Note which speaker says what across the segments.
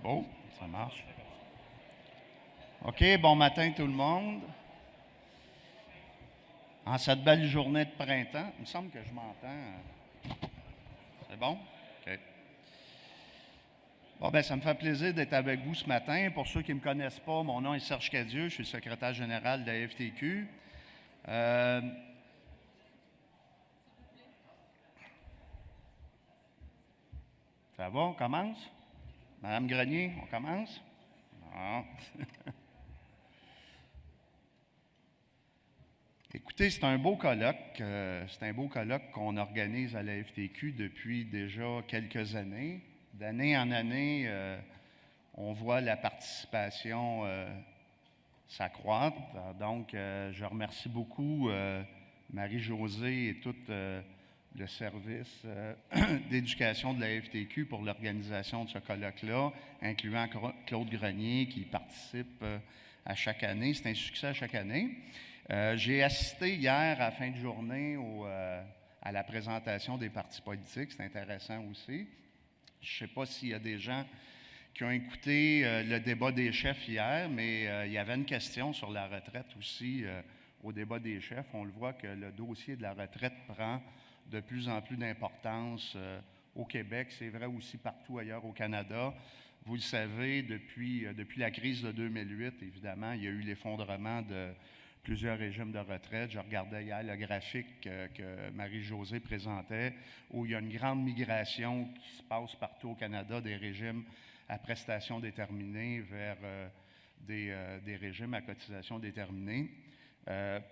Speaker 1: Oh, ça marche. OK, bon matin tout le monde. En cette belle journée de printemps, il me semble que je m'entends. C'est bon? OK. Bon, ben ça me fait plaisir d'être avec vous ce matin. Pour ceux qui ne me connaissent pas, mon nom est Serge Cadieux, je suis le secrétaire général de la FTQ. Ça va, on commence? Madame Grenier, on commence? Non. Écoutez, c'est un beau colloque. C'est un beau colloque qu'on organise à la FTQ depuis déjà quelques années. D'année en année, on voit la participation s'accroître. Donc, je remercie beaucoup Marie-Josée et tout le service d'éducation de la FTQ pour l'organisation de ce colloque-là, incluant Claude Grenier qui participe à chaque année. C'est un succès à chaque année. J'ai assisté hier à la fin de journée à la présentation des partis politiques. C'est intéressant aussi. Je ne sais pas s'il y a des gens qui ont écouté le débat des chefs hier, mais il y avait une question sur la retraite aussi au débat des chefs. On le voit que le dossier de la retraite prend de plus en plus d'importance au Québec. C'est vrai aussi partout ailleurs au Canada. Vous le savez, depuis la crise de 2008, évidemment, il y a eu l'effondrement de plusieurs régimes de retraite. Je regardais hier le graphique que Marie-Josée présentait, où il y a une grande migration qui se passe partout au Canada des régimes à prestations déterminées vers des régimes à cotisation déterminée.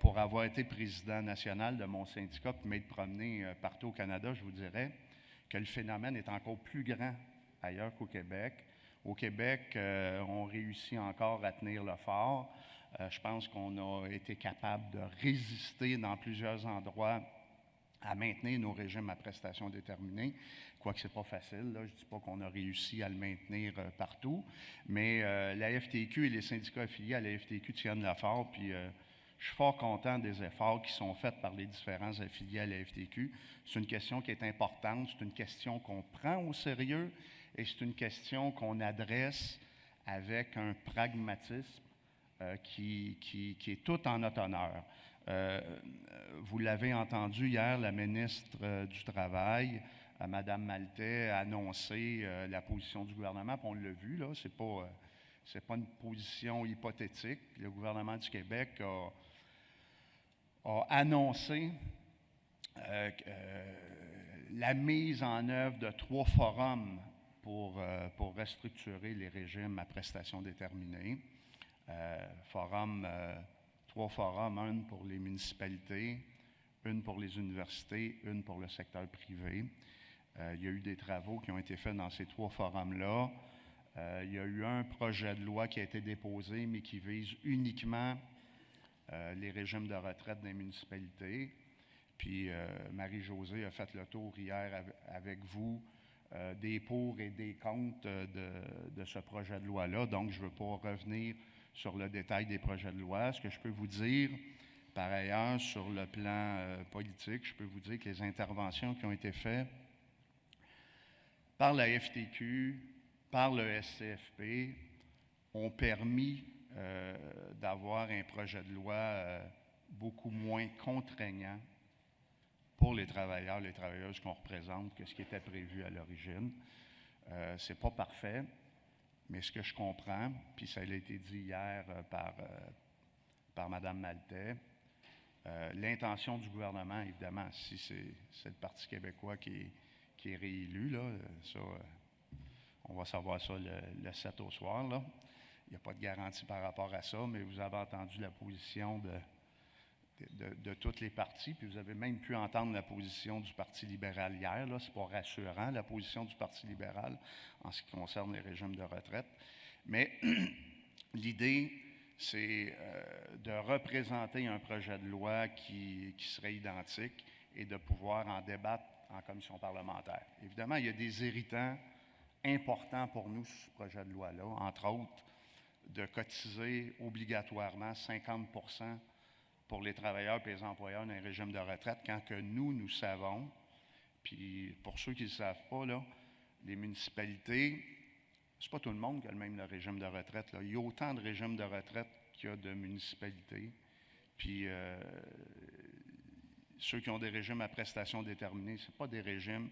Speaker 1: Pour avoir été président national de mon syndicat et m'être promené partout au Canada, je vous dirais que le phénomène est encore plus grand ailleurs qu'au Québec. Au Québec, on réussit encore à tenir le fort. Je pense qu'on a été capable de résister dans plusieurs endroits à maintenir nos régimes à prestations déterminées, quoique ce n'est pas facile. Là. Je ne dis pas qu'on a réussi à le maintenir partout, mais la FTQ et les syndicats affiliés à la FTQ tiennent le fort, puis je suis fort content des efforts qui sont faits par les différents affiliés à la FTQ. C'est une question qui est importante, c'est une question qu'on prend au sérieux et c'est une question qu'on adresse avec un pragmatisme qui est tout en notre honneur. Vous l'avez entendu hier, la ministre du Travail, Mme Maltais, a annoncé la position du gouvernement, puis on l'a vu, là, c'est pas une position hypothétique. Le gouvernement du Québec a annoncé la mise en œuvre de 3 forums pour restructurer les régimes à prestations déterminées. 3 forums, un pour les municipalités, une pour les universités, une pour le secteur privé. Il y a eu des travaux qui ont été faits dans ces 3 forums-là. Il y a eu un projet de loi qui a été déposé, mais qui vise uniquement les régimes de retraite des municipalités. Puis Marie-Josée a fait le tour hier avec vous des pour et des contre de ce projet de loi-là. Donc, je ne veux pas revenir sur le détail des projets de loi. Ce que je peux vous dire, par ailleurs, sur le plan politique, je peux vous dire que les interventions qui ont été faites par la FTQ, par le SCFP, ont permis d'avoir un projet de loi beaucoup moins contraignant pour les travailleurs, les travailleuses qu'on représente que ce qui était prévu à l'origine. Ce n'est pas parfait. Mais ce que je comprends, puis ça a été dit hier par Mme Maltais, l'intention du gouvernement, évidemment, si c'est le Parti québécois qui est réélu, là, ça, on va savoir ça le 7 au soir. Là. Il n'y a pas de garantie par rapport à ça, mais vous avez entendu la position de tous les partis, puis vous avez même pu entendre la position du Parti libéral hier. Ce n'est pas rassurant, la position du Parti libéral en ce qui concerne les régimes de retraite. Mais l'idée, c'est de représenter un projet de loi qui serait identique et de pouvoir en débattre en commission parlementaire. Évidemment, il y a des irritants importants pour nous sur ce projet de loi-là, entre autres, de cotiser obligatoirement 50% pour les travailleurs et les employeurs d'un régime de retraite, quand que nous savons, puis pour ceux qui ne le savent pas, là, les municipalités c'est pas tout le monde qui a le même régime de retraite. Là. Il y a autant de régimes de retraite qu'il y a de municipalités. Puis ceux qui ont des régimes à prestations déterminées, ce pas des régimes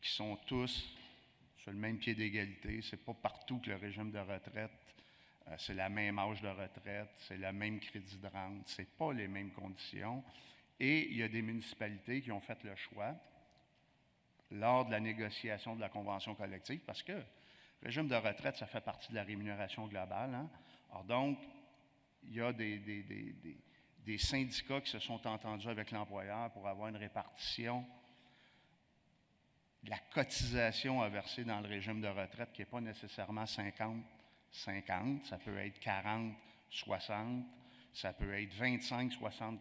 Speaker 1: qui sont tous sur le même pied d'égalité. Ce n'est pas partout que le régime de retraite, c'est la même âge de retraite, c'est le même crédit de rente, ce n'est pas les mêmes conditions. Et il y a des municipalités qui ont fait le choix, lors de la négociation de la convention collective, parce que le régime de retraite, ça fait partie de la rémunération globale. Hein? Alors donc, il y a des syndicats qui se sont entendus avec l'employeur pour avoir une répartition de la cotisation à verser dans le régime de retraite qui n'est pas nécessairement 50-50, ça peut être 40-60, ça peut être 25-75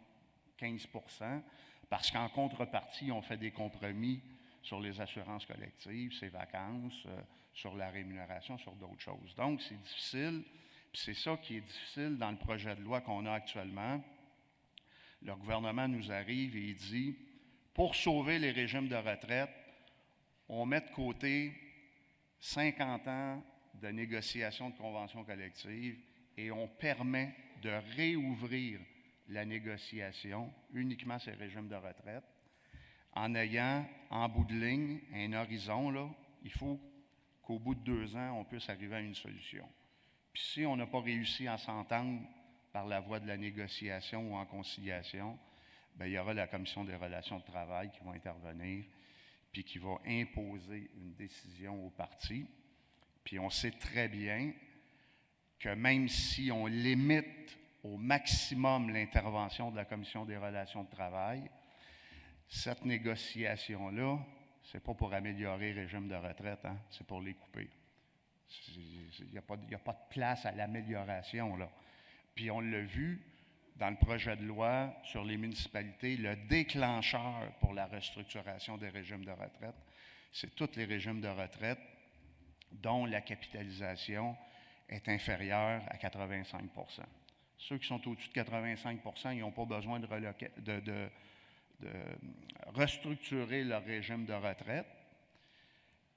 Speaker 1: %, parce qu'en contrepartie, on fait des compromis sur les assurances collectives, ses vacances, sur la rémunération, sur d'autres choses. Donc, c'est difficile, puis c'est ça qui est difficile dans le projet de loi qu'on a actuellement. Le gouvernement nous arrive et il dit, pour sauver les régimes de retraite, on met de côté 50 ans de négociation de convention collective et on permet de réouvrir la négociation uniquement ces régimes de retraite en ayant, en bout de ligne, un horizon. Là, il faut qu'au bout de 2 ans, on puisse arriver à une solution. Puis si on n'a pas réussi à s'entendre par la voie de la négociation ou en conciliation, bien, il y aura la Commission des relations de travail qui va intervenir puis qui va imposer une décision aux partis. Puis on sait très bien que même si on limite au maximum l'intervention de la Commission des relations de travail, cette négociation-là, ce n'est pas pour améliorer le régime de retraite, hein, c'est pour les couper. Il n'y a pas de place à l'amélioration, là. Puis on l'a vu dans le projet de loi sur les municipalités, le déclencheur pour la restructuration des régimes de retraite, c'est tous les régimes de retraite dont la capitalisation est inférieure à 85 %. Ceux qui sont au-dessus de 85 %, ils n'ont pas besoin de restructurer leur régime de retraite.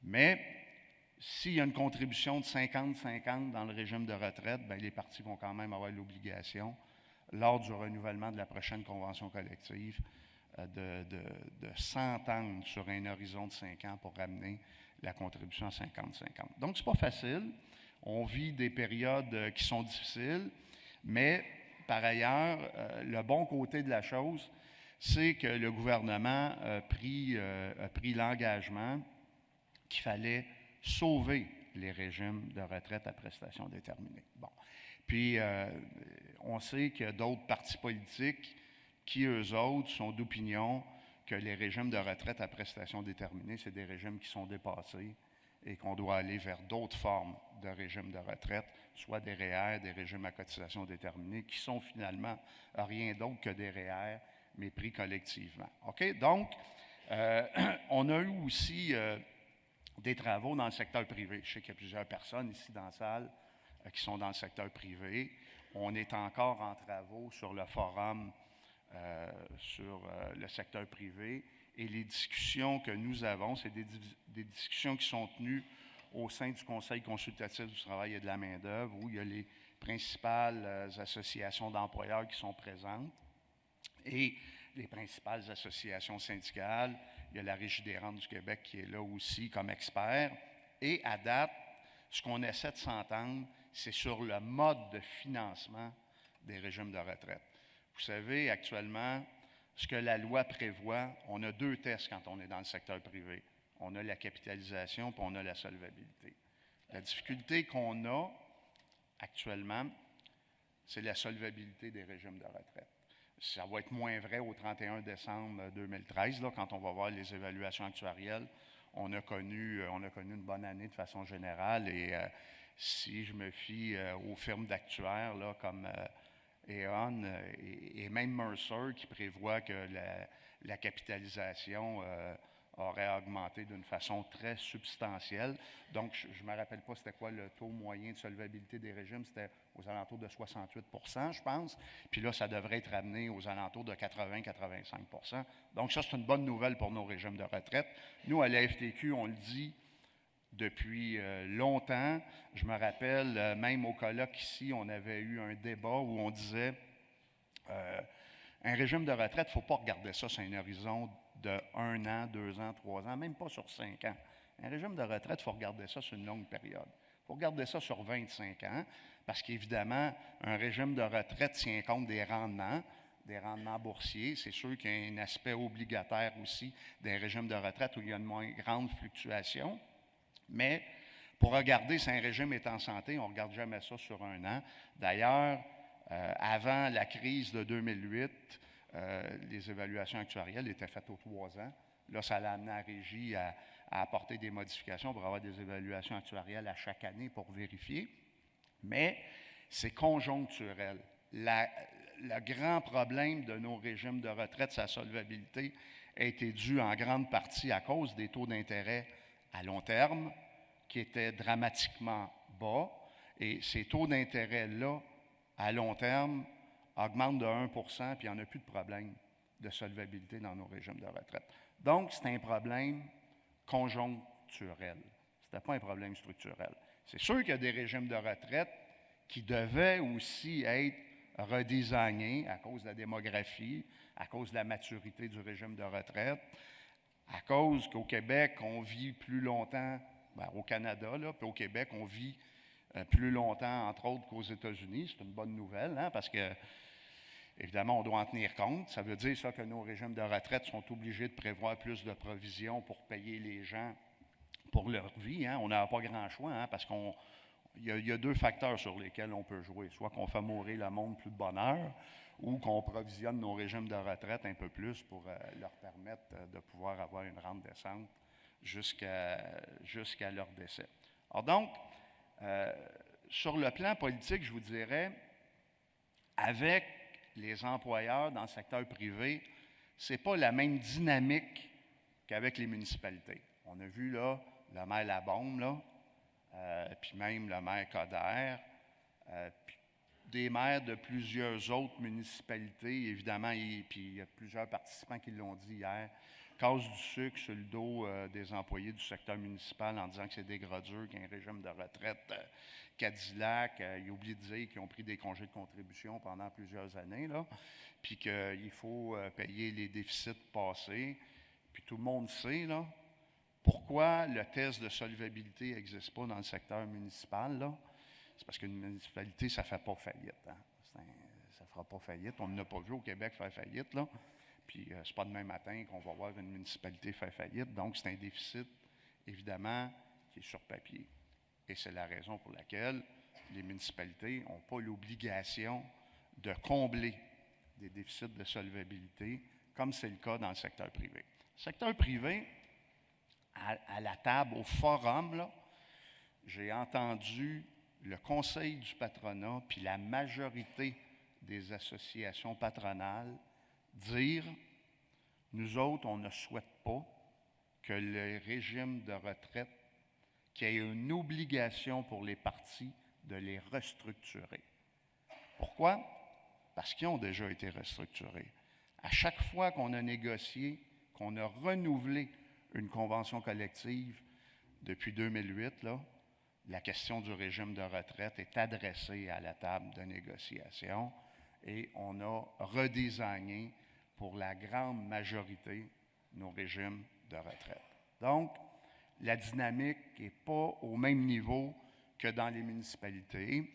Speaker 1: Mais s'il y a une contribution de 50-50 dans le régime de retraite, bien, les partis vont quand même avoir l'obligation, lors du renouvellement de la prochaine convention collective, de s'entendre sur un horizon de 5 ans pour ramener la contribution à 50-50. Donc, ce n'est pas facile. On vit des périodes qui sont difficiles, mais par ailleurs, le bon côté de la chose, c'est que le gouvernement a pris l'engagement qu'il fallait sauver les régimes de retraite à prestations déterminées. Bon. Puis, on sait qu'il y a d'autres partis politiques qui, eux autres, sont d'opinion que les régimes de retraite à prestations déterminées, c'est des régimes qui sont dépassés et qu'on doit aller vers d'autres formes de régimes de retraite, soit des REER, des régimes à cotisation déterminée, qui sont finalement rien d'autre que des REER, mais pris collectivement. OK? Donc, on a eu aussi des travaux dans le secteur privé. Je sais qu'il y a plusieurs personnes ici dans la salle qui sont dans le secteur privé. On est encore en travaux sur le forum sur le secteur privé et les discussions que nous avons, c'est des discussions qui sont tenues au sein du Conseil consultatif du travail et de la main-d'œuvre où il y a les principales associations d'employeurs qui sont présentes et les principales associations syndicales. Il y a la Régie des rentes du Québec qui est là aussi comme expert. Et à date, ce qu'on essaie de s'entendre, c'est sur le mode de financement des régimes de retraite. Vous savez, actuellement, ce que la loi prévoit, on a 2 tests quand on est dans le secteur privé. On a la capitalisation puis on a la solvabilité. La difficulté qu'on a actuellement, c'est la solvabilité des régimes de retraite. Ça va être moins vrai au 31 décembre 2013, là, quand on va voir les évaluations actuarielles. On a connu une bonne année de façon générale et si je me fie aux firmes d'actuaires là, comme Aon et même Mercer qui prévoient que la capitalisation aurait augmenté d'une façon très substantielle. Donc, je ne me rappelle pas c'était quoi le taux moyen de solvabilité des régimes, c'était aux alentours de 68 %, je pense. Puis là, ça devrait être ramené aux alentours de 80-85 %. Donc, ça, c'est une bonne nouvelle pour nos régimes de retraite. Nous, à la FTQ, on le dit, depuis longtemps. Je me rappelle, même au colloque ici, on avait eu un débat où on disait un régime de retraite, il ne faut pas regarder ça sur un horizon de 1 an, 2 ans, 3 ans, même pas sur 5 ans. Un régime de retraite, il faut regarder ça sur une longue période. Il faut regarder ça sur 25 ans, parce qu'évidemment, un régime de retraite tient compte des rendements boursiers. C'est sûr qu'il y a un aspect obligataire aussi des régimes de retraite où il y a une moins grande fluctuation. Mais pour regarder si un régime est en santé, on ne regarde jamais ça sur 1 an. D'ailleurs, avant la crise de 2008, les évaluations actuarielles étaient faites aux 3 ans. Là, ça l'a amené la Régie à apporter des modifications pour avoir des évaluations actuarielles à chaque année pour vérifier. Mais c'est conjoncturel. Le grand problème de nos régimes de retraite, sa solvabilité, a été dû en grande partie à cause des taux d'intérêt à long terme qui étaient dramatiquement bas. Et ces taux d'intérêt-là, à long terme, augmentent de 1 puis il n'y en a plus de problème de solvabilité dans nos régimes de retraite. Donc, c'est un problème conjoncturel. Ce n'était pas un problème structurel. C'est sûr qu'il y a des régimes de retraite qui devaient aussi être redesignés à cause de la démographie, à cause de la maturité du régime de retraite, à cause qu'au Québec, on vit plus longtemps, au Canada, là, puis au Québec, on vit plus longtemps, entre autres, qu'aux États-Unis. C'est une bonne nouvelle, hein, parce que, évidemment, on doit en tenir compte. Ça veut dire ça que nos régimes de retraite sont obligés de prévoir plus de provisions pour payer les gens pour leur vie. Hein. On n'a pas grand choix, hein, parce qu'il y a 2 facteurs sur lesquels on peut jouer. Soit qu'on fait mourir le monde plus de bonheur, ou qu'on provisionne nos régimes de retraite un peu plus pour leur permettre de pouvoir avoir une rente décente jusqu'à leur décès. Alors donc, sur le plan politique, je vous dirais, avec les employeurs dans le secteur privé, ce n'est pas la même dynamique qu'avec les municipalités. On a vu là le maire Labombe, là, puis même le maire Coderre, puis des maires de plusieurs autres municipalités, évidemment, puis il y a plusieurs participants qui l'ont dit hier, casse du sucre sur le dos des employés du secteur municipal en disant que c'est des gradures, qu'il y a un régime de retraite Cadillac. Ils oublient de dire qu'ils ont pris des congés de contribution pendant plusieurs années, là, puis qu'il faut payer les déficits passés. Puis tout le monde sait, là, pourquoi le test de solvabilité n'existe pas dans le secteur municipal, là. C'est parce qu'une municipalité, ça ne fait pas faillite. Hein? Ça ne fera pas faillite. On n'a pas vu au Québec faire faillite, là. Puis, ce n'est pas demain matin qu'on va voir une municipalité faire faillite. Donc, c'est un déficit, évidemment, qui est sur papier. Et c'est la raison pour laquelle les municipalités n'ont pas l'obligation de combler des déficits de solvabilité, comme c'est le cas dans le secteur privé. Le secteur privé, à la table, au forum, là, j'ai entendu le conseil du patronat puis la majorité des associations patronales dire, nous autres, on ne souhaite pas que le régime de retraite, qu'il y ait une obligation pour les partis de les restructurer. Pourquoi? Parce qu'ils ont déjà été restructurés. À chaque fois qu'on a négocié, qu'on a renouvelé une convention collective depuis 2008, là, la question du régime de retraite est adressée à la table de négociation et on a redesigné pour la grande majorité nos régimes de retraite. Donc, la dynamique n'est pas au même niveau que dans les municipalités.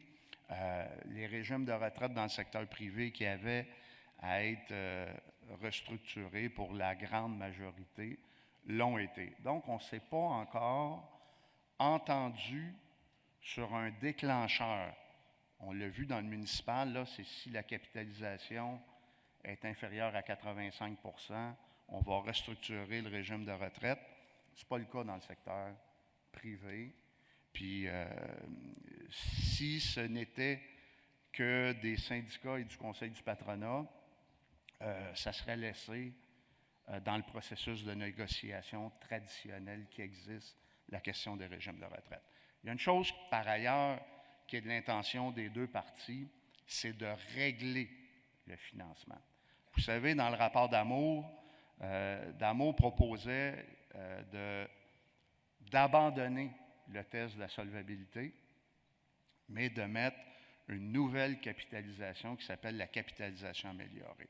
Speaker 1: Les régimes de retraite dans le secteur privé qui avaient à être restructurés pour la grande majorité l'ont été. Donc, on ne s'est pas encore entendu sur un déclencheur. On l'a vu dans le municipal, là, c'est si la capitalisation est inférieure à 85 %, on va restructurer le régime de retraite. Ce n'est pas le cas dans le secteur privé. Puis, si ce n'était que des syndicats et du conseil du patronat, ça serait laissé dans le processus de négociation traditionnel qui existe, la question des régimes de retraite. Il y a une chose, par ailleurs, qui est de l'intention des 2 parties, c'est de régler le financement. Vous savez, dans le rapport d'Amour, D'Amour proposait d'abandonner le test de la solvabilité, mais de mettre une nouvelle capitalisation qui s'appelle la capitalisation améliorée.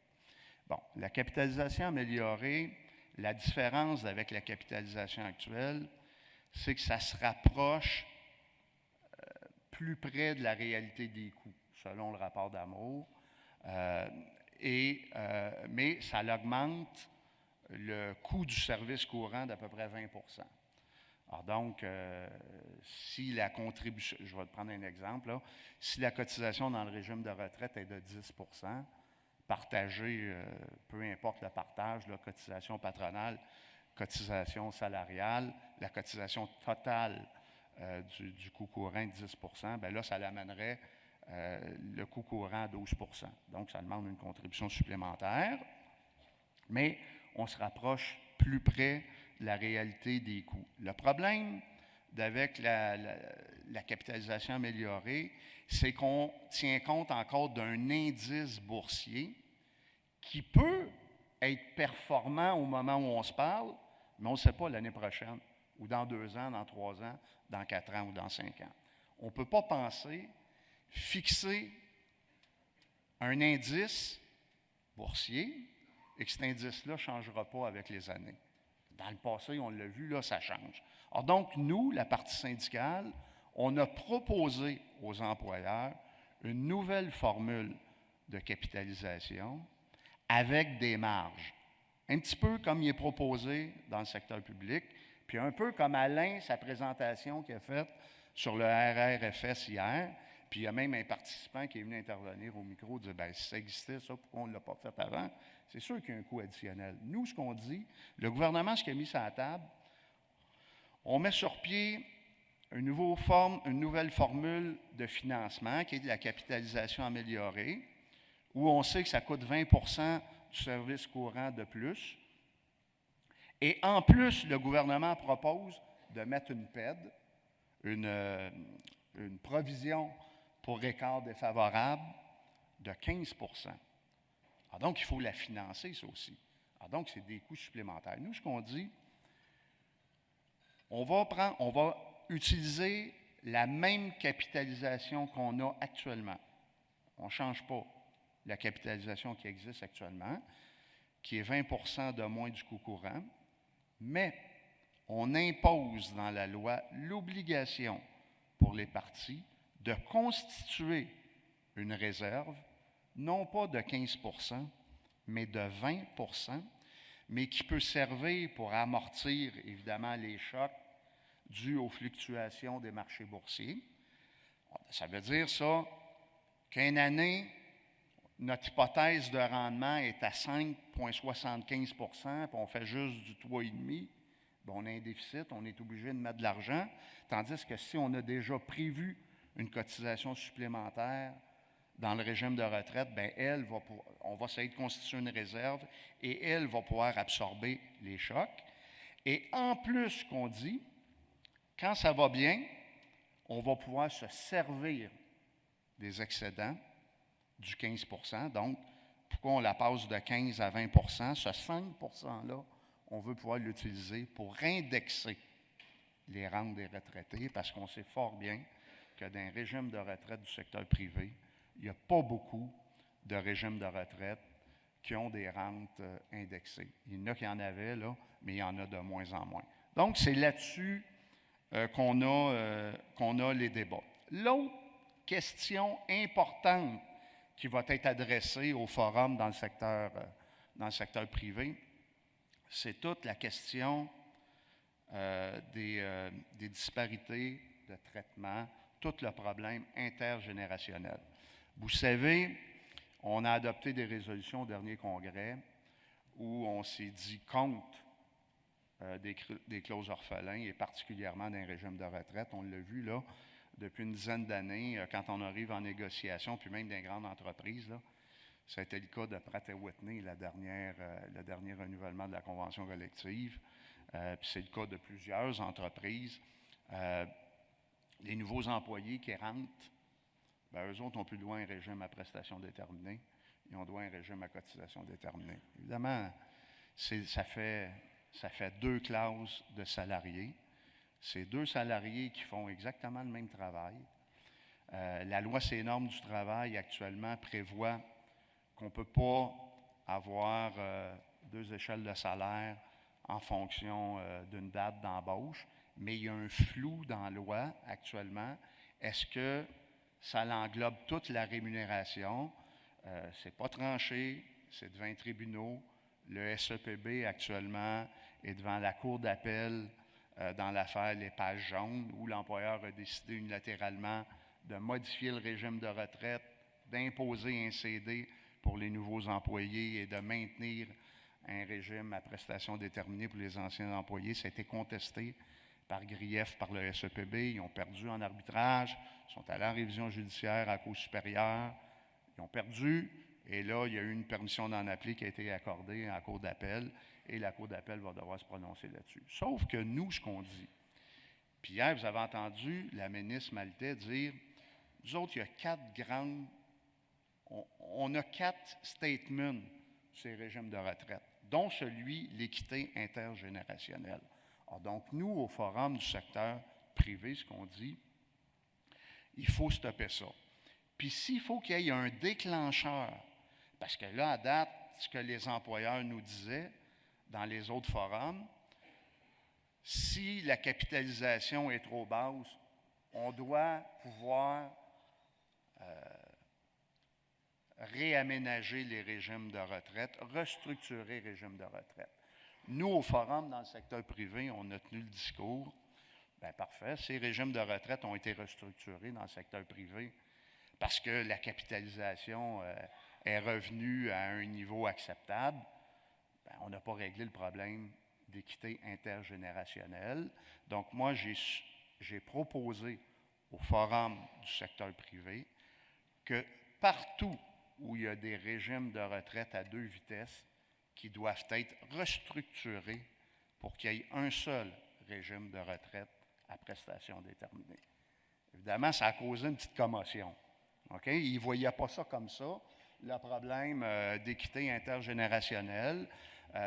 Speaker 1: Bon, la capitalisation améliorée, la différence avec la capitalisation actuelle, c'est que ça se rapproche plus près de la réalité des coûts, selon le rapport d'Amour, mais ça augmente le coût du service courant d'à peu près 20 %. Alors donc, si la contribution, je vais te prendre un exemple, là, si la cotisation dans le régime de retraite est de 10 % partagée, peu importe le partage, là, cotisation patronale, cotisation salariale, la cotisation totale du coût courant de 10 %, bien là, ça l'amènerait le coût courant à 12 %. Donc, ça demande une contribution supplémentaire, mais on se rapproche plus près de la réalité des coûts. Le problème avec la capitalisation améliorée, c'est qu'on tient compte encore d'un indice boursier qui peut être performant au moment où on se parle, mais on ne sait pas l'année prochaine, ou dans 2 ans, dans 3 ans, dans 4 ans ou dans 5 ans. On ne peut pas penser fixer un indice boursier et que cet indice-là ne changera pas avec les années. Dans le passé, on l'a vu, là, ça change. Alors donc, nous, la partie syndicale, on a proposé aux employeurs une nouvelle formule de capitalisation avec des marges. Un petit peu comme il est proposé dans le secteur public, puis un peu comme Alain, sa présentation qu'il a faite sur le RRFS hier, puis il y a même un participant qui est venu intervenir au micro, dire, bien, si ça existait, ça, pourquoi on ne l'a pas fait avant? C'est sûr qu'il y a un coût additionnel. Nous, ce qu'on dit, le gouvernement, ce qu'il a mis sur la table, on met sur pied une nouvelle formule de financement qui est de la capitalisation améliorée, où on sait que ça coûte 20 % du service courant de plus. Et en plus, le gouvernement propose de mettre une PED, une provision pour écart défavorable de 15 %. Alors donc, il faut la financer, ça aussi. Alors donc, c'est des coûts supplémentaires. Nous, ce qu'on dit, on va utiliser la même capitalisation qu'on a actuellement. On ne change pas la capitalisation qui existe actuellement, qui est 20 % de moins du coût courant, mais on impose dans la loi l'obligation pour les partis de constituer une réserve, non pas de 15 %, mais de 20 %, mais qui peut servir pour amortir, évidemment, les chocs dus aux fluctuations des marchés boursiers. Ça veut dire ça qu'une année, notre hypothèse de rendement est à 5,75 %, puis on fait juste du 3,5 %, on a un déficit, on est obligé de mettre de l'argent, tandis que si on a déjà prévu une cotisation supplémentaire dans le régime de retraite, bien, on va essayer de constituer une réserve et elle va pouvoir absorber les chocs. Et en plus, ce qu'on dit, quand ça va bien, on va pouvoir se servir des excédents du 15 %. Donc, pourquoi on la passe de 15 à 20 %? Ce 5 %-là, on veut pouvoir l'utiliser pour indexer les rentes des retraités parce qu'on sait fort bien que dans un régime de retraite du secteur privé, il n'y a pas beaucoup de régimes de retraite qui ont des rentes indexées. Il y en a qui en avaient, là, mais il y en a de moins en moins. Donc, c'est là-dessus qu'on a les débats. L'autre question importante qui va être adressée au forum dans le secteur privé, c'est toute la question des disparités de traitement, tout le problème intergénérationnel. Vous savez, on a adopté des résolutions au dernier congrès où on s'est dit contre des clauses orphelins et particulièrement d'un régime de retraite. On l'a vu là depuis une dizaine d'années quand on arrive en négociation, puis même dans les grandes entreprises. Là, ça a été le cas de Pratt & Whitney, le dernier renouvellement de la convention collective. Puis c'est le cas de plusieurs entreprises. Les nouveaux employés qui rentrent, bien, eux autres n'ont plus droit à un régime à prestation déterminée. Ils ont droit à un régime à cotisation déterminée. Évidemment, ça fait 2 classes de salariés. C'est 2 salariés qui font exactement le même travail. La loi sur les normes du travail actuellement prévoit qu'on ne peut pas avoir 2 échelles de salaire en fonction d'une date d'embauche, mais il y a un flou dans la loi actuellement. Est-ce que ça englobe toute la rémunération? Ce n'est pas tranché, c'est devant les tribunaux. Le SEPB actuellement est devant la Cour d'appel dans l'affaire Les Pages jaunes, où l'employeur a décidé unilatéralement de modifier le régime de retraite, d'imposer un CD pour les nouveaux employés et de maintenir un régime à prestations déterminées pour les anciens employés. Ça a été contesté par grief par le SEPB. Ils ont perdu en arbitrage, ils sont allés en révision judiciaire à la Cour supérieure. Ils ont perdu, et là, il y a eu une permission d'en appeler qui a été accordée à la Cour d'appel, et la Cour d'appel va devoir se prononcer là-dessus. Sauf que nous, ce qu'on dit, puis hier, vous avez entendu la ministre Maltais dire, nous autres, il y a 4 grandes, on a 4 statements sur les régimes de retraite, dont celui l'équité intergénérationnelle. Alors donc, nous, au Forum du secteur privé, ce qu'on dit, il faut stopper ça. Puis s'il faut qu'il y ait un déclencheur, parce que là, à date, ce que les employeurs nous disaient dans les autres forums, si la capitalisation est trop basse, on doit pouvoir réaménager les régimes de retraite, restructurer les régimes de retraite. Nous, au Forum, dans le secteur privé, on a tenu le discours. Bien, parfait, ces régimes de retraite ont été restructurés dans le secteur privé parce que la capitalisation est revenue à un niveau acceptable. Bien, on n'a pas réglé le problème d'équité intergénérationnelle. Donc, moi, j'ai proposé au Forum du secteur privé que partout où il y a des régimes de retraite à 2 vitesses qui doivent être restructurés pour qu'il y ait un seul régime de retraite à prestations déterminées. Évidemment, ça a causé une petite commotion. Okay? Ils ne voyaient pas ça comme ça, le problème d'équité intergénérationnelle,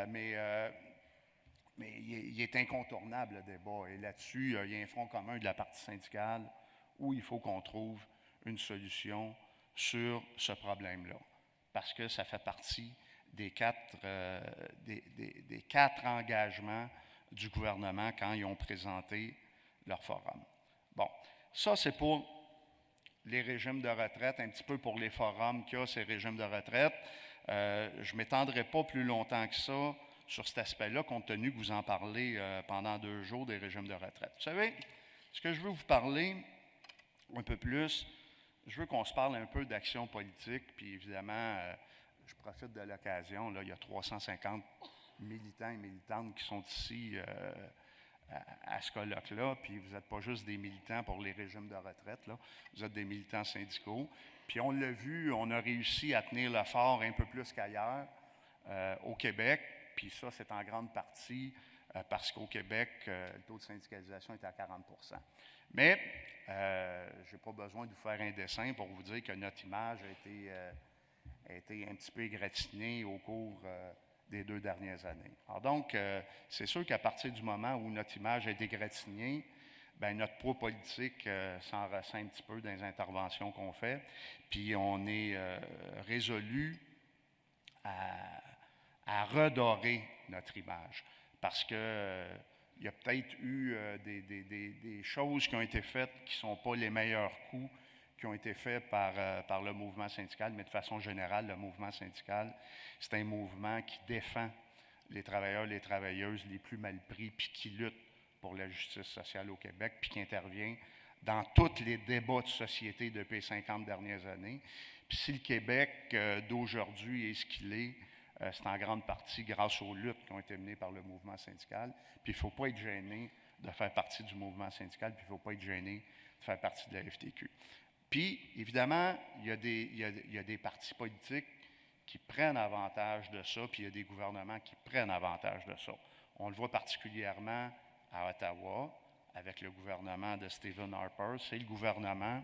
Speaker 1: mais il est incontournable, le débat. Et là-dessus, il y a un front commun de la partie syndicale où il faut qu'on trouve une solution sur ce problème-là, parce que ça fait partie des 4 engagements du gouvernement quand ils ont présenté leur forum. Bon, ça c'est pour les régimes de retraite, un petit peu pour les forums qu'il y a, ces régimes de retraite. Je ne m'étendrai pas plus longtemps que ça sur cet aspect-là, compte tenu que vous en parlez pendant 2 jours des régimes de retraite. Vous savez, ce que je veux vous parler un peu plus, je veux qu'on se parle un peu d'action politique, puis évidemment, je profite de l'occasion, là, il y a 350 militants et militantes qui sont ici à ce colloque-là, puis vous n'êtes pas juste des militants pour les régimes de retraite, là, vous êtes des militants syndicaux. Puis on l'a vu, on a réussi à tenir le fort un peu plus qu'ailleurs au Québec, puis ça, c'est en grande partie parce qu'au Québec, le taux de syndicalisation est à 40 %. Mais je n'ai pas besoin de vous faire un dessin pour vous dire que notre image a été un petit peu égratignée au cours des 2 dernières années. Alors donc, c'est sûr qu'à partir du moment où notre image a été égratignée, bien, notre poids politique s'en ressent un petit peu dans les interventions qu'on fait, puis on est résolu à redorer notre image, parce que il y a peut-être eu des choses qui ont été faites qui ne sont pas les meilleurs coups qui ont été faits par le mouvement syndical, mais de façon générale, le mouvement syndical, c'est un mouvement qui défend les travailleurs et les travailleuses les plus mal pris, puis qui lutte pour la justice sociale au Québec, puis qui intervient dans tous les débats de société depuis les 50 dernières années. Puis si le Québec d'aujourd'hui est ce qu'il est, c'est en grande partie grâce aux luttes qui ont été menées par le mouvement syndical. Puis il ne faut pas être gêné de faire partie du mouvement syndical, puis il ne faut pas être gêné de faire partie de la FTQ. Puis, évidemment, il y a des partis politiques qui prennent avantage de ça, puis il y a des gouvernements qui prennent avantage de ça. On le voit particulièrement à Ottawa, avec le gouvernement de Stephen Harper. C'est le gouvernement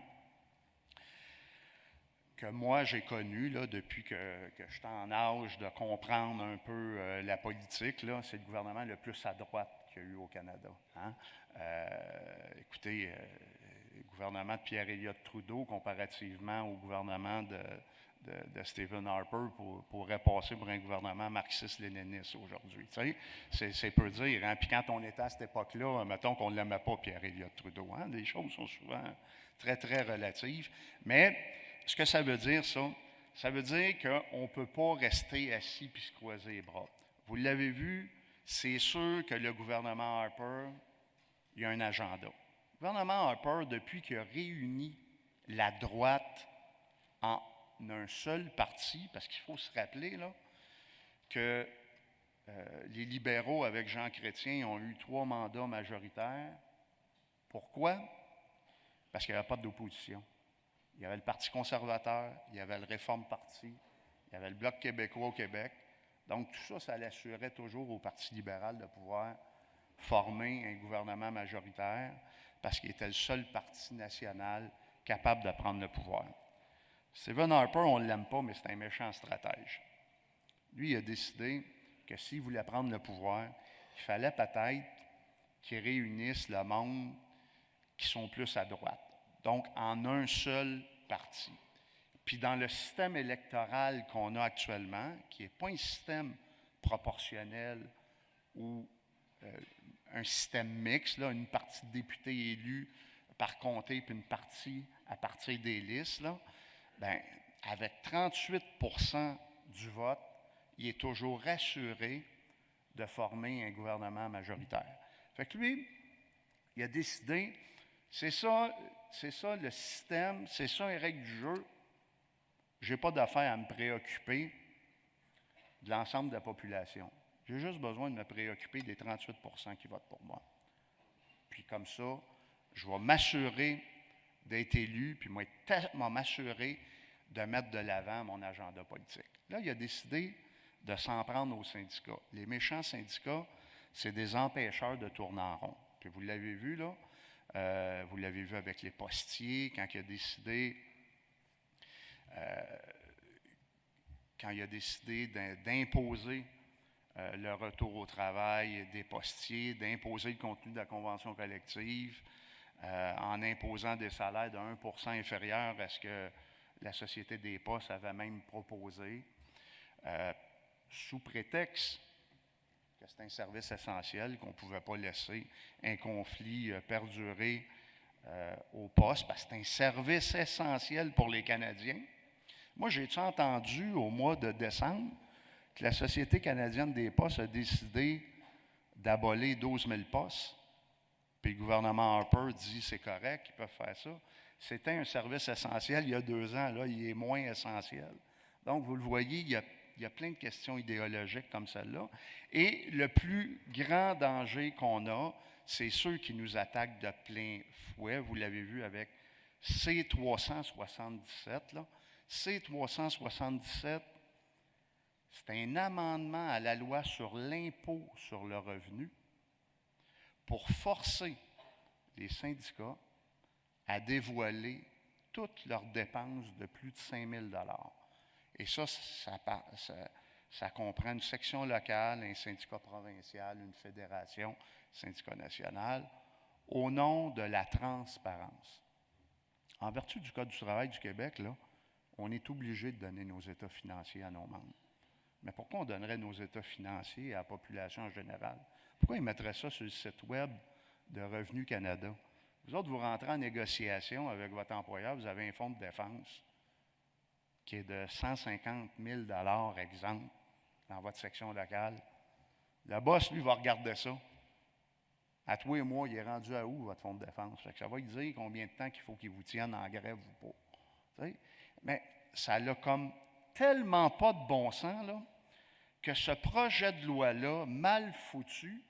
Speaker 1: que moi j'ai connu là, depuis que je suis en âge de comprendre un peu la politique. C'est le gouvernement le plus à droite qu'il y a eu au Canada. Hein? Écoutez, le gouvernement de Pierre-Éliott Trudeau, comparativement au gouvernement de Stephen Harper, pourrait passer pour un gouvernement marxiste-léniniste aujourd'hui. Tu sais, c'est peu dire. Hein? Puis quand on était à cette époque-là, mettons qu'on ne l'aimait pas, Pierre-Éliott Trudeau. Hein? Les choses sont souvent très, très relatives. Mais ce que ça veut dire, ça veut dire qu'on ne peut pas rester assis puis se croiser les bras. Vous l'avez vu, c'est sûr que le gouvernement Harper, il y a un agenda. Le gouvernement Harper, depuis qu'il a réuni la droite en un seul parti, parce qu'il faut se rappeler là, que les libéraux avec Jean Chrétien ont eu 3 mandats majoritaires. Pourquoi? Parce qu'il n'y avait pas d'opposition. Il y avait le Parti conservateur, il y avait le Réforme Parti, il y avait le Bloc québécois au Québec. Donc, tout ça, ça l'assurait toujours au Parti libéral de pouvoir former un gouvernement majoritaire parce qu'il était le seul parti national capable de prendre le pouvoir. Stephen Harper, on ne l'aime pas, mais c'est un méchant stratège. Lui, il a décidé que s'il voulait prendre le pouvoir, il fallait peut-être qu'il réunisse le monde qui sont plus à droite. Donc, en un seul parti. Puis dans le système électoral qu'on a actuellement, qui n'est pas un système proportionnel ou un système mixte, là, une partie de députés élus par comté, puis une partie à partir des listes, là, bien, avec 38 % du vote, il est toujours rassuré de former un gouvernement majoritaire. Fait que lui, il a décidé, c'est ça le système, c'est ça les règles du jeu. Je n'ai pas d'affaire à me préoccuper de l'ensemble de la population. J'ai juste besoin de me préoccuper des 38 % qui votent pour moi. Puis comme ça, je vais m'assurer d'être élu, puis m'assurer de mettre de l'avant mon agenda politique. Là, il a décidé de s'en prendre aux syndicats. Les méchants syndicats, c'est des empêcheurs de tourner en rond. Puis vous l'avez vu, là, vous l'avez vu avec les postiers, quand il a décidé d'imposer le retour au travail des postiers, d'imposer le contenu de la convention collective, en imposant des salaires de 1 % inférieurs à ce que la Société des postes avait même proposé, sous prétexte que c'est un service essentiel, qu'on ne pouvait pas laisser un conflit perdurer au poste, parce que c'est un service essentiel pour les Canadiens. Moi, j'ai-tu entendu au mois de décembre que la Société canadienne des postes a décidé d'abolir 12 000 postes, puis le gouvernement Harper dit c'est correct, ils peuvent faire ça. C'était un service essentiel il y a 2 ans, là, il est moins essentiel. Donc, vous le voyez, il y a plein de questions idéologiques comme celle-là. Et le plus grand danger qu'on a, c'est ceux qui nous attaquent de plein fouet. Vous l'avez vu avec C-377. Là. C-377, c'est un amendement à la loi sur l'impôt sur le revenu pour forcer les syndicats à dévoiler toutes leurs dépenses de plus de 5 000 $. Et ça comprend une section locale, un syndicat provincial, une fédération, un syndicat national, au nom de la transparence. En vertu du Code du travail du Québec, là, on est obligé de donner nos états financiers à nos membres. Mais pourquoi on donnerait nos états financiers à la population en général? Pourquoi ils mettraient ça sur le site web de Revenu Canada? Vous autres, vous rentrez en négociation avec votre employeur, vous avez un fonds de défense qui est de 150 000 $, exemple, dans votre section locale. Le boss, lui, va regarder ça. À tous les mois, il est rendu à où, votre fonds de défense? Fait que ça va lui dire combien de temps qu'il faut qu'il vous tienne en grève ou pas. Mais ça n'a comme tellement pas de bon sens, là, que ce projet de loi-là, mal foutu,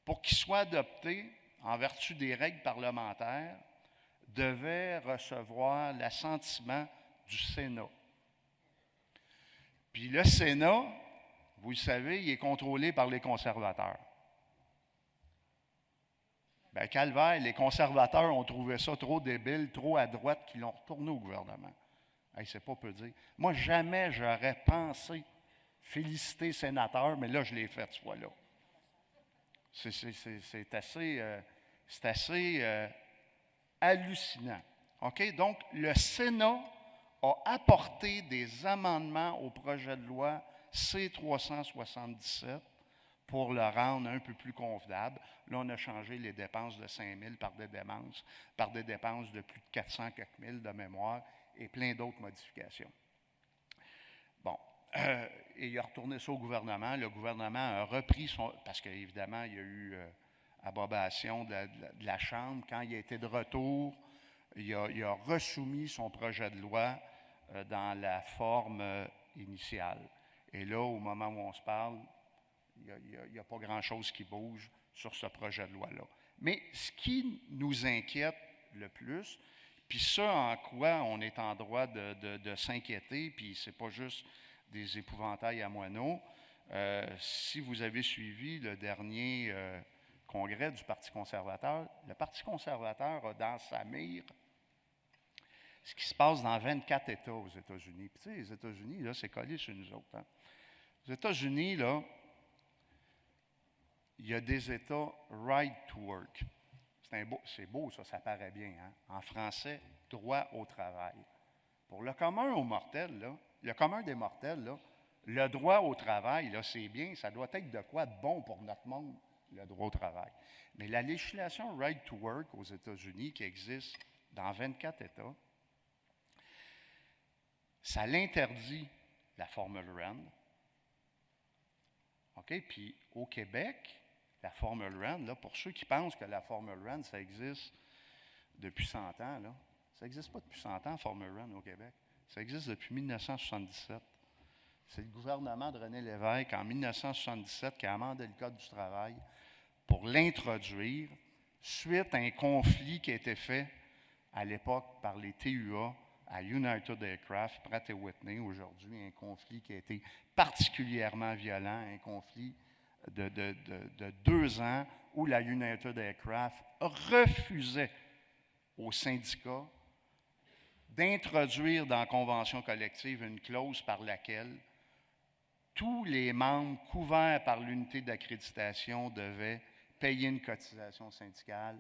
Speaker 1: pour qu'il soit adopté en vertu des règles parlementaires, devait recevoir l'assentiment du Sénat. Puis le Sénat, vous le savez, il est contrôlé par les conservateurs. Bien, calvaire, les conservateurs ont trouvé ça trop débile, trop à droite, qu'ils l'ont retourné au gouvernement. Hey, c'est pas peu dire. Moi, jamais j'aurais pensé féliciter sénateur, mais là, je l'ai fait ce fois-là. C'est assez hallucinant. OK? Donc, le Sénat a apporté des amendements au projet de loi C-377 pour le rendre un peu plus convenable. Là, on a changé les dépenses de 5 000 par des dépenses de plus de 400 quelques mille de mémoire et plein d'autres modifications. Bon, et il a retourné ça au gouvernement. Le gouvernement a repris son... Parce qu'évidemment, il y a eu approbation de la Chambre. Quand il a été de retour, il a resoumis son projet de loi dans la forme initiale. Et là, au moment où on se parle, il n'y a pas grand-chose qui bouge sur ce projet de loi-là. Mais ce qui nous inquiète le plus, puis ça en quoi on est en droit de s'inquiéter, puis c'est pas juste des épouvantails à moineaux. Si vous avez suivi le dernier congrès du Parti conservateur, le Parti conservateur a dans sa mire ce qui se passe dans 24 États aux États-Unis. Puis tu sais, les États-Unis, là, c'est collé sur nous autres. Hein. Aux États-Unis, là, il y a des États right to work. C'est beau, ça paraît bien. Hein? En français, droit au travail. Pour le commun des mortels, là, le droit au travail, là, c'est bien, ça doit être de quoi de bon pour notre monde, le droit au travail. Mais la législation right to work aux États-Unis, qui existe dans 24 États, ça l'interdit, la formule RAND. OK? Puis au Québec, la formule RAND, là, pour ceux qui pensent que la formule RAND, ça existe depuis 100 ans, là, ça n'existe pas depuis 100 ans, la formule RAND au Québec. Ça existe depuis 1977. C'est le gouvernement de René Lévesque, en 1977, qui a amendé le Code du travail pour l'introduire suite à un conflit qui a été fait à l'époque par les TUA à United Aircraft, Pratt & Whitney, aujourd'hui, un conflit qui a été particulièrement violent, un conflit de 2 ans où la United Aircraft refusait aux syndicats d'introduire dans la convention collective une clause par laquelle tous les membres couverts par l'unité d'accréditation devaient payer une cotisation syndicale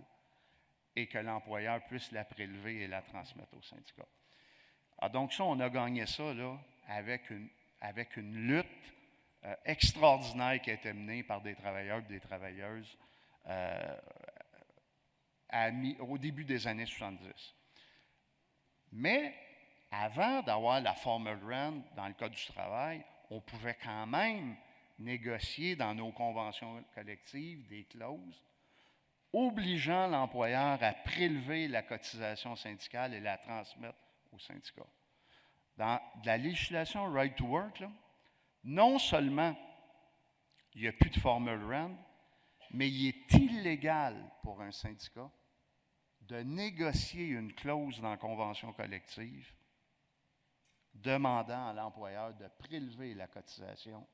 Speaker 1: et que l'employeur puisse la prélever et la transmettre au syndicat. Alors donc ça, on a gagné ça là, avec une lutte extraordinaire qui a été menée par des travailleurs et des travailleuses au début des années 70. Mais avant d'avoir la formule RAND dans le Code du travail, on pouvait quand même négocier dans nos conventions collectives des clauses obligeant l'employeur à prélever la cotisation syndicale et la transmettre au syndicat. Dans la législation Right to Work, là, non seulement il n'y a plus de formule RAND, mais il est illégal pour un syndicat de négocier une clause dans la convention collective demandant à l'employeur de prélever la cotisation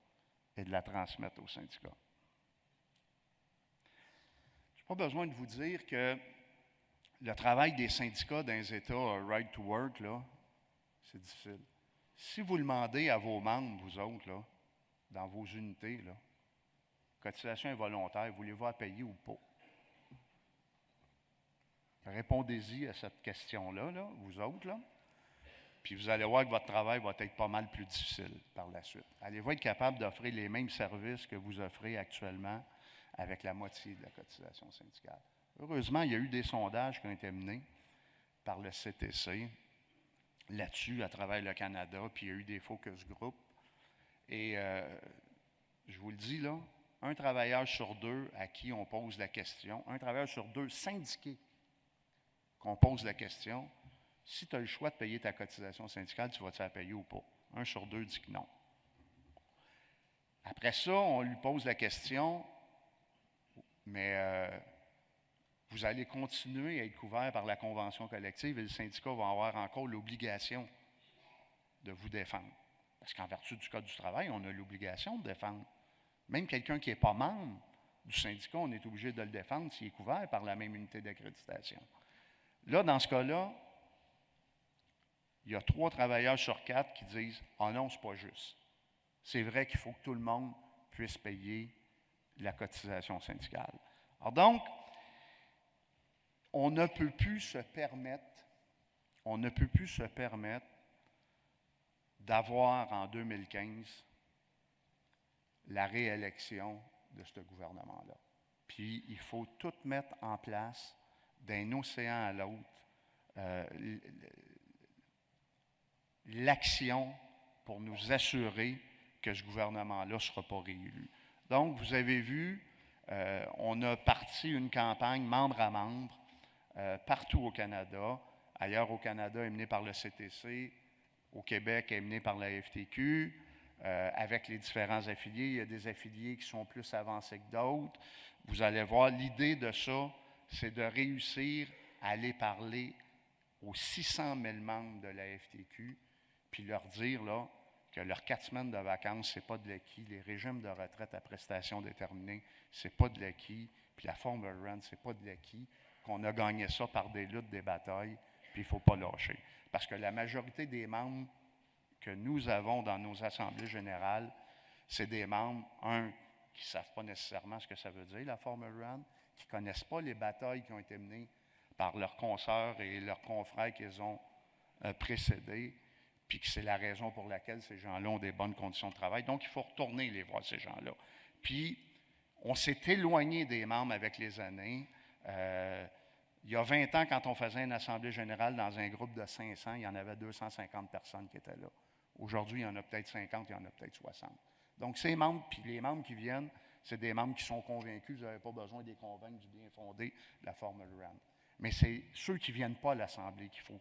Speaker 1: et de la transmettre au syndicat. Je n'ai pas besoin de vous dire que le travail des syndicats dans les États right to work, là, c'est difficile. Si vous demandez à vos membres, vous autres, là, dans vos unités, là, cotisation involontaire, voulez-vous la payer ou pas? Répondez-y à cette question-là, là, vous autres, là. Puis vous allez voir que votre travail va être pas mal plus difficile par la suite. Allez-vous être capable d'offrir les mêmes services que vous offrez actuellement avec la moitié de la cotisation syndicale? Heureusement, il y a eu des sondages qui ont été menés par le CTC là-dessus à travers le Canada, puis il y a eu des focus group. Et je vous le dis, là, un travailleur sur 2 à qui on pose la question, un travailleur sur 2 syndiqués qu'on pose la question, si tu as le choix de payer ta cotisation syndicale, tu vas-tu la payer ou pas? 1 sur 2 dit que non. Après ça, on lui pose la question, mais vous allez continuer à être couvert par la convention collective et le syndicat va avoir encore l'obligation de vous défendre. Parce qu'en vertu du Code du travail, on a l'obligation de défendre. Même quelqu'un qui n'est pas membre du syndicat, on est obligé de le défendre s'il est couvert par la même unité d'accréditation. Là, dans ce cas-là, il y a 3 travailleurs sur 4 qui disent « Ah non, c'est pas juste. C'est vrai qu'il faut que tout le monde puisse payer la cotisation syndicale. Alors donc, on ne peut plus se permettre d'avoir en 2015 la réélection de ce gouvernement-là. Puis il faut tout mettre en place d'un océan à l'autre, l'action pour nous assurer que ce gouvernement-là ne sera pas réélu. Donc, vous avez vu, on a parti une campagne membre à membre partout au Canada. Ailleurs au Canada, est menée par le CTC. Au Québec, est menée par la FTQ. Avec les différents affiliés, il y a des affiliés qui sont plus avancés que d'autres. Vous allez voir, l'idée de ça, c'est de réussir à aller parler aux 600 000 membres de la FTQ, puis leur dire là, que leurs 4 semaines de vacances, ce n'est pas de l'acquis. Les régimes de retraite à prestations déterminées, ce n'est pas de l'acquis. Puis la Farmer Rent, ce n'est pas de l'acquis. Qu'on a gagné ça par des luttes, des batailles, puis il ne faut pas lâcher. Parce que la majorité des membres que nous avons dans nos assemblées générales, c'est des membres, qui ne savent pas nécessairement ce que ça veut dire, la Farmer Rent, qui ne connaissent pas les batailles qui ont été menées par leurs consoeurs et leurs confrères qu'ils ont précédés, puis que c'est la raison pour laquelle ces gens-là ont des bonnes conditions de travail. Donc, il faut retourner les voir, ces gens-là. Puis, on s'est éloigné des membres avec les années. Il y a 20 ans, quand on faisait une assemblée générale dans un groupe de 500, il y en avait 250 personnes qui étaient là. Aujourd'hui, il y en a peut-être 50, il y en a peut-être 60. Donc, ces membres, puis les membres qui viennent, c'est des membres qui sont convaincus, vous n'avez pas besoin de les convaincre du bien fondé de la Farmer Rent. Mais c'est ceux qui ne viennent pas à l'Assemblée qu'il faut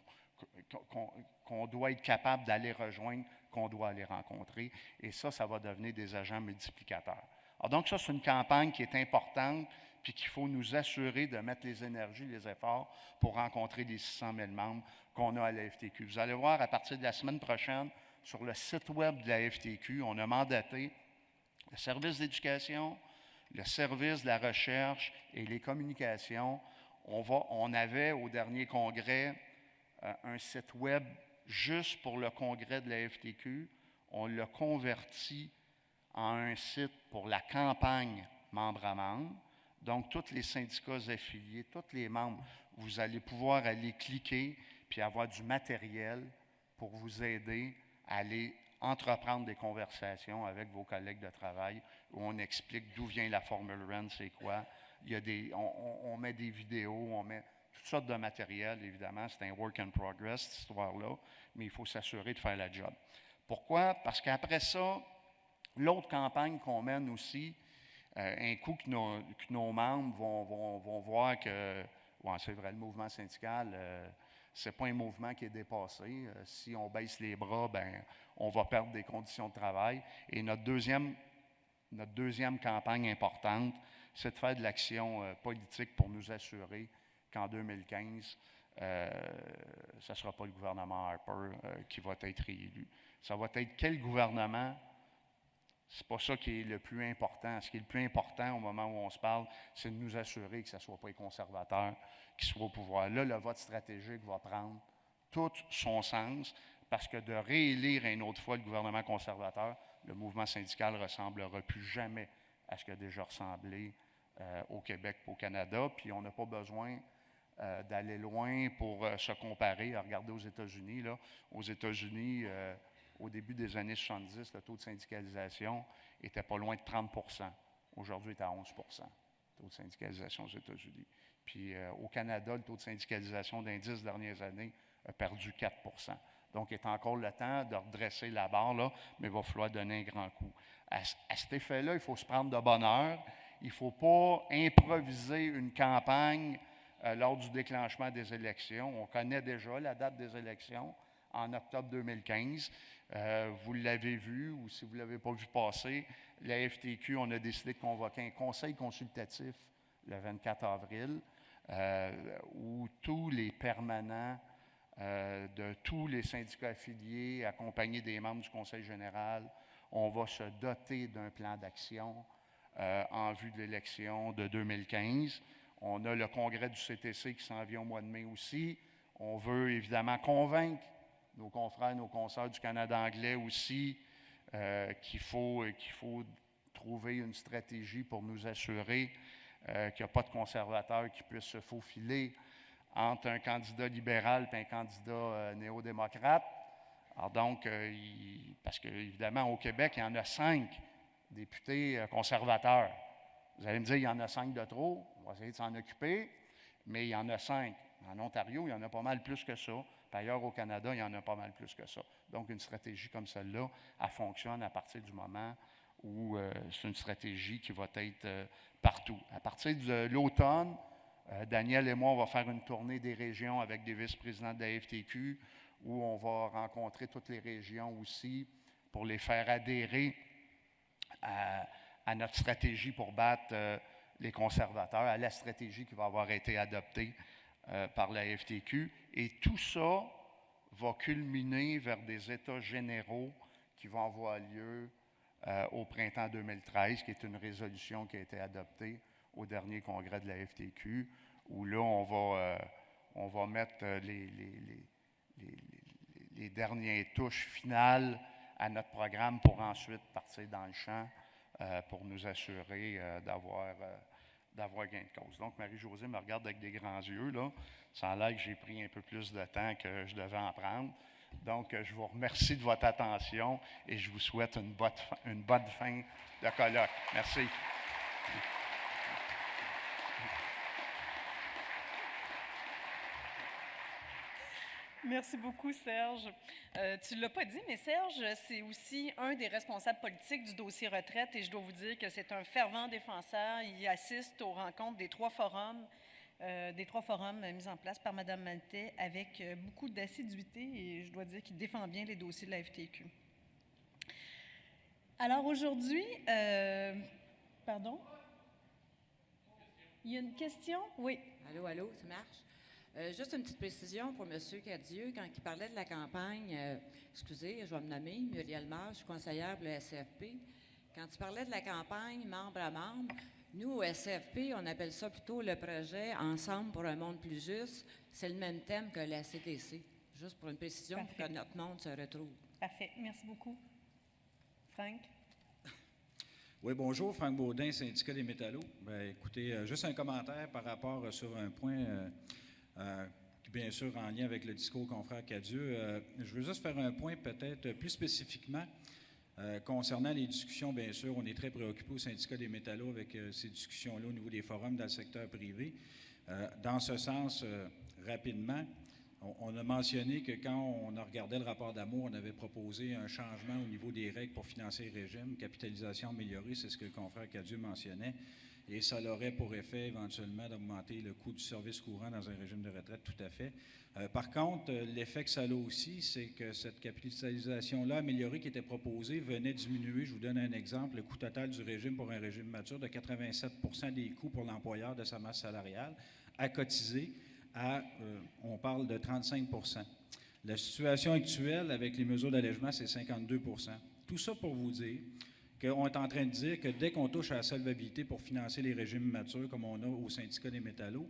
Speaker 1: qu'on doit être capable d'aller rejoindre, qu'on doit aller rencontrer. Et ça va devenir des agents multiplicateurs. Alors donc, ça, c'est une campagne qui est importante, puis qu'il faut nous assurer de mettre les énergies, les efforts pour rencontrer les 600 000 membres qu'on a à la FTQ. Vous allez voir, à partir de la semaine prochaine, sur le site web de la FTQ, on a mandaté le service d'éducation, le service de la recherche et les communications. On avait au dernier congrès un site web juste pour le congrès de la FTQ. On l'a converti en un site pour la campagne membre à membre. Donc, tous les syndicats affiliés, tous les membres, vous allez pouvoir aller cliquer puis avoir du matériel pour vous aider à aller entreprendre des conversations avec vos collègues de travail où on explique d'où vient la Farmer Rent, c'est quoi. Il y a on met des vidéos, on met toutes sortes de matériel, évidemment. C'est un work in progress, cette histoire-là, mais il faut s'assurer de faire la job. Pourquoi? Parce qu'après ça, l'autre campagne qu'on mène aussi, un coup que nos membres vont voir que, ouais, c'est vrai, le mouvement syndical, ce n'est pas un mouvement qui est dépassé. Si on baisse les bras, ben, on va perdre des conditions de travail. Et notre deuxième campagne importante, c'est de faire de l'action politique pour nous assurer qu'en 2015, ce ne sera pas le gouvernement Harper qui va être réélu. Ça va être quel gouvernement? C'est pas ça qui est le plus important. Ce qui est le plus important au moment où on se parle, c'est de nous assurer que ce ne soit pas les conservateurs qui soient au pouvoir. Là, le vote stratégique va prendre tout son sens parce que de réélire une autre fois le gouvernement conservateur, le mouvement syndical ne ressemblera plus jamais à ce qu'il a déjà ressemblé au Québec et au Canada. Puis on n'a pas besoin d'aller loin pour se comparer. Regardez aux États-Unis. Là. Aux États-Unis, au début des années 70, le taux de syndicalisation était pas loin de 30 %. Aujourd'hui, il est à 11 %, le taux de syndicalisation aux États-Unis. Puis au Canada, le taux de syndicalisation dans les 10 dernières années a perdu 4 %. Donc, il est encore le temps de redresser la barre, là, mais il va falloir donner un grand coup. À cet effet-là, il faut se prendre de bonne heure. Il ne faut pas improviser une campagne lors du déclenchement des élections. On connaît déjà la date des élections en octobre 2015. Vous l'avez vu, ou si vous ne l'avez pas vu passer, la FTQ, on a décidé de convoquer un conseil consultatif le 24 avril, où tous les permanents de tous les syndicats affiliés, accompagnés des membres du Conseil général, on va se doter d'un plan d'action en vue de l'élection de 2015. On a le congrès du CTC qui s'en vient au mois de mai aussi. On veut évidemment convaincre nos confrères, nos consoeurs du Canada anglais aussi qu'il faut trouver une stratégie pour nous assurer qu'il n'y a pas de conservateurs qui puissent se faufiler entre un candidat libéral et un candidat néo-démocrate. Alors donc, parce qu'évidemment, au Québec, il y en a 5 députés conservateurs. Vous allez me dire, il y en a 5 de trop, on va essayer de s'en occuper, mais il y en a 5. En Ontario, il y en a pas mal plus que ça. Puis ailleurs au Canada, il y en a pas mal plus que ça. Donc, une stratégie comme celle-là, elle fonctionne à partir du moment où c'est une stratégie qui va être partout. À partir de l'automne, Daniel et moi, on va faire une tournée des régions avec des vice-présidents de la FTQ où on va rencontrer toutes les régions aussi pour les faire adhérer à notre stratégie pour battre les conservateurs, à la stratégie qui va avoir été adoptée par la FTQ. Et tout ça va culminer vers des États généraux qui vont avoir lieu au printemps 2013, qui est une résolution qui a été adoptée au dernier congrès de la FTQ, où là, on va mettre les dernières touches finales à notre programme pour ensuite partir dans le champ pour nous assurer d'avoir gain de cause. Donc, Marie-Josée me regarde avec des grands yeux, là. Ça a l'air que j'ai pris un peu plus de temps que je devais en prendre. Donc, je vous remercie de votre attention et je vous souhaite une bonne fin de colloque. Merci.
Speaker 2: Merci beaucoup, Serge. Tu ne l'as pas dit, mais Serge, c'est aussi un des responsables politiques du dossier retraite et je dois vous dire que c'est un fervent défenseur. Il assiste aux rencontres des 3 forums mis en place par Mme Maltais avec beaucoup d'assiduité et je dois dire qu'il défend bien les dossiers de la FTQ. Alors aujourd'hui, pardon? Il y a une question? Oui.
Speaker 3: Allô, allô, ça marche? Juste une petite précision pour M. Cadieux. Quand il parlait de la campagne, excusez, je vais me nommer, Muriel Mars, je suis conseillère pour le SFP. Quand il parlait de la campagne membre à membre, nous, au SFP, on appelle ça plutôt le projet Ensemble pour un monde plus juste. C'est le même thème que la CTC. Juste pour une précision,
Speaker 2: Parfait.
Speaker 3: pour que notre monde se retrouve.
Speaker 2: Parfait. Merci beaucoup. Franck?
Speaker 4: Oui, bonjour, Franck Baudin, syndicat des métallos. Bien, écoutez, juste un commentaire par rapport sur un point qui, bien sûr, en lien avec le discours confrère Cadieux. Je veux juste faire un point peut-être plus spécifiquement concernant les discussions. Bien sûr, on est très préoccupé au syndicat des métallos avec ces discussions-là au niveau des forums dans le secteur privé. Dans ce sens, rapidement, on a mentionné que quand on a regardé le rapport d'Amour, on avait proposé un changement au niveau des règles pour financer le régime, capitalisation améliorée, c'est ce que le confrère Cadieux mentionnait, et ça aurait pour effet éventuellement d'augmenter le coût du service courant dans un régime de retraite, tout à fait. Par contre, l'effet que ça a aussi, c'est que cette capitalisation-là améliorée qui était proposée venait diminuer, je vous donne un exemple, le coût total du régime pour un régime mature de 87 % des coûts pour l'employeur de sa masse salariale à cotiser, on parle de 35 %. La situation actuelle avec les mesures d'allègement, c'est 52 %. Tout ça pour vous dire qu'on est en train de dire que dès qu'on touche à la solvabilité pour financer les régimes matures, comme on a au syndicat des métallos,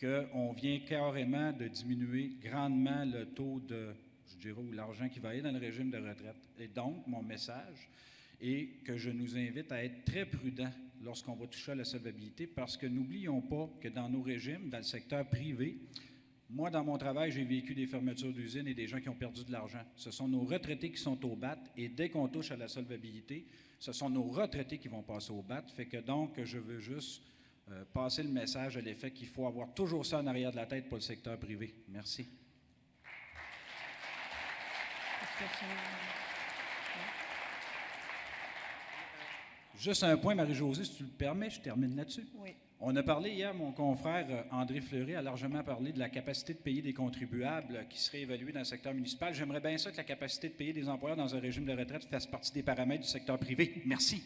Speaker 4: qu'on vient carrément de diminuer grandement le taux de, je dirais, ou l'argent qui va aller dans le régime de retraite. Et donc, mon message est que je nous invite à être très prudents lorsqu'on va toucher à la solvabilité, parce que n'oublions pas que dans nos régimes, dans le secteur privé, moi, dans mon travail, j'ai vécu des fermetures d'usines et des gens qui ont perdu de l'argent. Ce sont nos retraités qui sont au BAT, et dès qu'on touche à la solvabilité, ce sont nos retraités qui vont passer au BAT. Fait que donc, je veux juste passer le message à l'effet qu'il faut avoir toujours ça en arrière de la tête pour le secteur privé. Merci. Juste un point, Marie-Josée, si tu le permets, je termine là-dessus.
Speaker 2: Oui.
Speaker 4: On a parlé hier, mon confrère André Fleury a largement parlé de la capacité de payer des contribuables qui serait évaluée dans le secteur municipal. J'aimerais bien ça que la capacité de payer des employeurs dans un régime de retraite fasse partie des paramètres du secteur privé. Merci.